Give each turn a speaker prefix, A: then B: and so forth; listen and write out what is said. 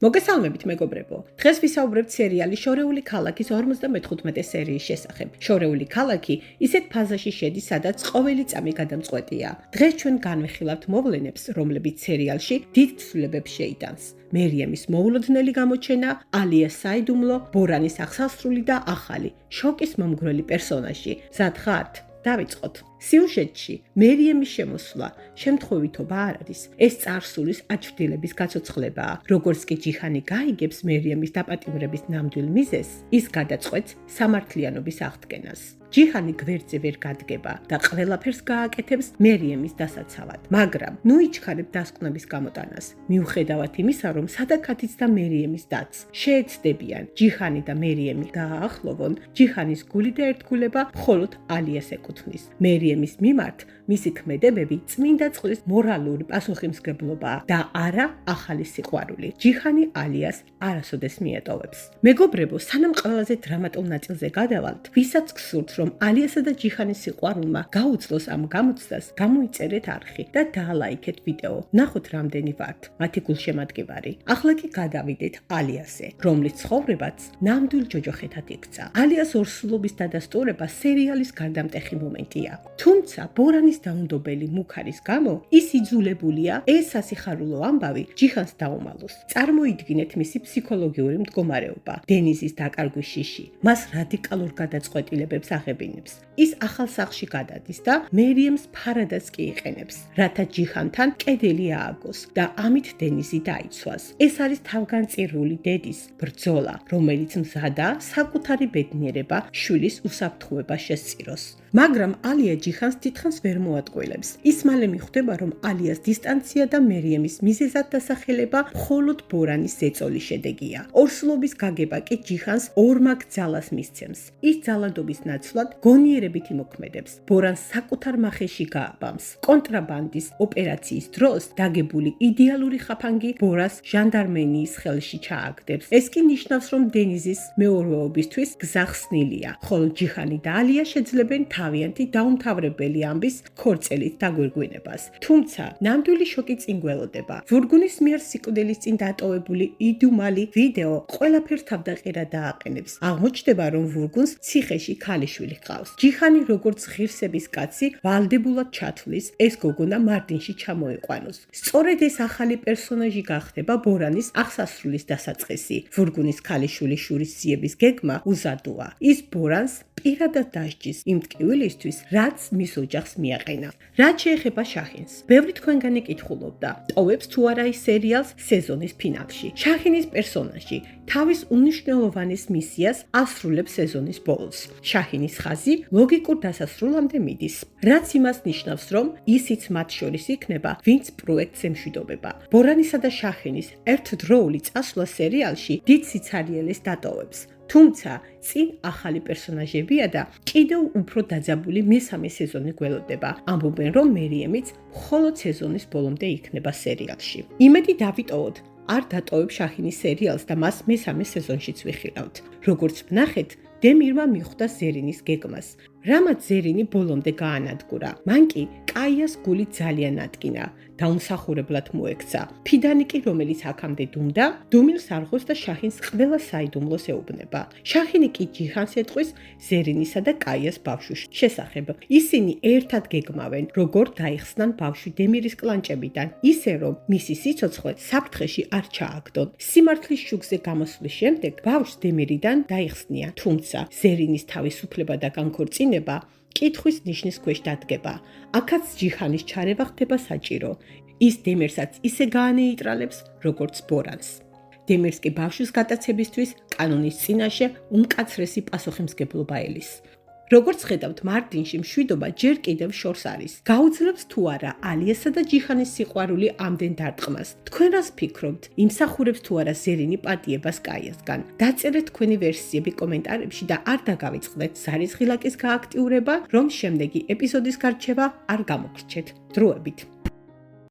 A: მოგესალმებით მეგობრებო. დღეს ვისაუბრებთ სერიალის შორეული ქალაქის 55 სერიის შესახებ. შორეული ქალაქი ისეთ ფაზაში შედის, სადაც ყოველი წამი გადამწყვეტია. დღეს ჩვენ განვიხილავთ მოვლენებს, რომლებიც სერიალში დიდ ცვლილებებს შეიტანს. მერიემის მოულოდნელი გამოჩენა, ალიას საიდუმლო, ბორანის აღსასრული და ახალი, შოკის მომგვრელი პერსონაჟი. მზად ხართ? დავიწყოთ. სიუჟეტში მერიემის შემოსვლა შემთხვევითობა არ არის. ეს წარსულის აჩვდილების გაცოცხლებაა. როგორც კი ჯიჰანი გაიგებს მერიემის დაპატიმრების ნამდვილ მიზეზს, ის გადაწყვეტს სამართლიანობის აღდგენას. ჯიჰანი გვერდზე ვერ გადგება და ყველაფერს გააკეთებს მერიემის დასაცავად. მაგრამ ნუ იჩქარებ დასკვნების გამოტანას. მიუხედავად იმისა, რომ სადაკათიც და მერიემის დაც შეეცდებიან ჯიჰანი და მერიემი გააახლოვონ, ჯიჰანის გული და ერთგულება მხოლოდ ალიას ეკუთვნის. მერიემის მიმართ მისი ქმედებები წმინდა წყლის მორალური პასუხისმგებლობაა და არა ახალი სიყვარული. ჯიჰანი ალიას არასოდეს მიეტოვებს. მეგობრებო, სანამ ყველაზე დრამატულ ნაწილზე გადავალთ, ვისაც გსურთ, რომ ალიასა და ჯიჰანის სიყვარულმა გაუძლოს ამ გამოცდას, გამოიწერეთ არხი და დაალაიქეთ ვიდეო. ნახოთ რამდენი ვართ, მათი გულშემატკივარი. ახლა კი გადავიდეთ ალიასზე, რომლის ცხოვრებაც ნამდვილ ჯოჯოხეთად იქცა. ალიას ორსულობის დადასტურება სერიალის გარდამტეხი მომენტია. თუმცა ბორანის დაუნდობელი მუქარის გამო ის იძულებულია ეს სასიხარულო ამბავი ჯიჰანს დაუმალოს. წარმოიდგინეთ მისი ფსიქოლოგიური მდგომარეობა. დენიზის დაკარგვის შიში მას რადიკალურ გადაწყვეტილებებს აღებინებს. ის ახალ სახლში გადადის და მერიემს ფარადაც კი იყენებს, რათა ჯიჰანთან კედელი ააგოს და ამით დენიზი დაიცვას. ეს არის თავგანწირული დედის ბრძოლა, რომელიც მზადაა საკუთარი ბედნიერება შვილის უსაფრთხოება შესწიროს. მაგრამ ალია ჯიჰანს თითქოს ვერ მოატყუილებს. ის მალე მიხვდება, რომ ალიას დისტანცია და მერიემის მიზეზად დასახელება მხოლოდ ბორანის ზეწოლის შედეგია. ორსულობის გაგება კი ჯიჰანს ორმაგ ძალას მისცემს. ის ძალადობის ნაცვლად გონიერებით იმოქმედებს. ბორანს საკუთარ მახეში გააბამს. კონტრაბანდის ოპერაციის დროს დაგებული იდეალური ხაფანგი ბორას ჟანდარმენიის ხელში ჩააგდებს. ეს კი ნიშნავს, რომ დენიზის მეურვეობისთვის გზა ხსნილია, ხოლო ჯიჰანი და ალია შეძლებენ თავიანთი დაუმთავრებელი ამბის ქორწილით დაგვირგვინებას. თუმცა ნამდვილი შოკი წინ გველოდება. ვურგუნის მიერ სიკვდილის წინ დატოვებული იდუმალი ვიდეო ყველაფერს თავდაყირა დააყენებს. აღმოჩნდება, რომ ვურგუნს ციხეში ქალიშვილი ჰყავს. ჯიჰანი როგორც ღირსების კაცი ვალდებულად ჩათვლის ეს გოგონა მარტინში ჩამოიყვანოს. სწორედ ეს ახალი პერსონაჟი გახდება ბორანის აღსასრულის დასაწყისი. ვურგუნის ქალიშვილის შურისძიების გეგმა უზადოა. ის ბორანს პირადად დასჯის იმ ტკივილისთვის, რაც მის ოჯახს მიაყენა. რაც შეეხება შაჰინს, ბევრი თქვენგანი კითხულობდა, ტოვებს თუ არა ის სერიალს სეზონის ფინალში. შაჰინის პერსონაჟი თავის უნიშნელოვანის მისიას ასრულებს სეზონის ბოლოს. შაჰინის ხაზი ლოგიკურ დასასრულამდე მიდის, რაც იმას ნიშნავს, რომ ისიც მათ შორის იქნება, ვინც პროექტს ემშვიდობება. ბორანისა და შაჰინის ერთდროული წასვლა სერიალში დიდ სიცარიელეს დატოვებს. თუმცა წინ ახალი პერსონაჟებია და კიდევ უფრო დაძაბული მესამე სეზონი გველოდება. ამბობენ, რომ მერიემიც მხოლოდ სეზონის ბოლომდე იქნება სერიალში. იმედი დავიტოვოთ, არ დატოვებ შაჰინის სერიალს და მას მესამე სეზონშიც ვიხილავთ. როგორც ვნახეთ, დემირმა მიხვდა ზერინის გეგმას, რამაც ზერინი ბოლომდე გაანადგურა. მან კი კაიას გული ძალიან ატკინა, დაუმსახურებლად მოექცა. ფიდანი კი, რომელიც აქამდე დუმდა, დუმილს არღოს და შაჰინს ყველა საიდუმლოს ეუბნება. შაჰინი კი ჯიჰანს ეტყვის ზერინისა და კაიას ბავშვის შესახებ. ისინი ერთად გეგმავენ, როგორ დაიხსნან ბავშვი დემირის კლანჭებიდან, ისე რომ მისი სიცოცხლე საფრთხეში არ ჩააგდონ. სიმართლის შუქზე გამოსვლის შემდეგ ბავშვს დემირიდან დაიხსნიან, თუმცა ზერინის თავისუფლება და განქორწინება კითხვის ნიშნის ქვეშ დადგება. აქაც ჯიჰანის ჩარევა ხდება საჭირო. ის დემერსაც ისე გაანეიტრალებს, როგორც ბორანს. დემერს კი ბავშვის გატაცებისთვის კანონის წინაშე უმკაცრესი პასუხისმგებლობა ელის. როგორც ხედავთ, მარტინში მშვიდობა ჯერ კიდევ შორს არის. გაუძლებს თუ არა ალიასა და ჯიჰანის სიყვარული ამდენ დარტყმას. თქვენ რას ფიქრობთ? იმსახურებს თუ არა ზერინი პატიებას კაიასგან? დაწერეთ თქვენი ვერსიები კომენტარებში და არ დაგავიწყდეთ ზარის ღილაკის გააქტიურება, რომ შემდეგი ეპიზოდის გარჩევა არ გამოგრჩეთ. დროებით.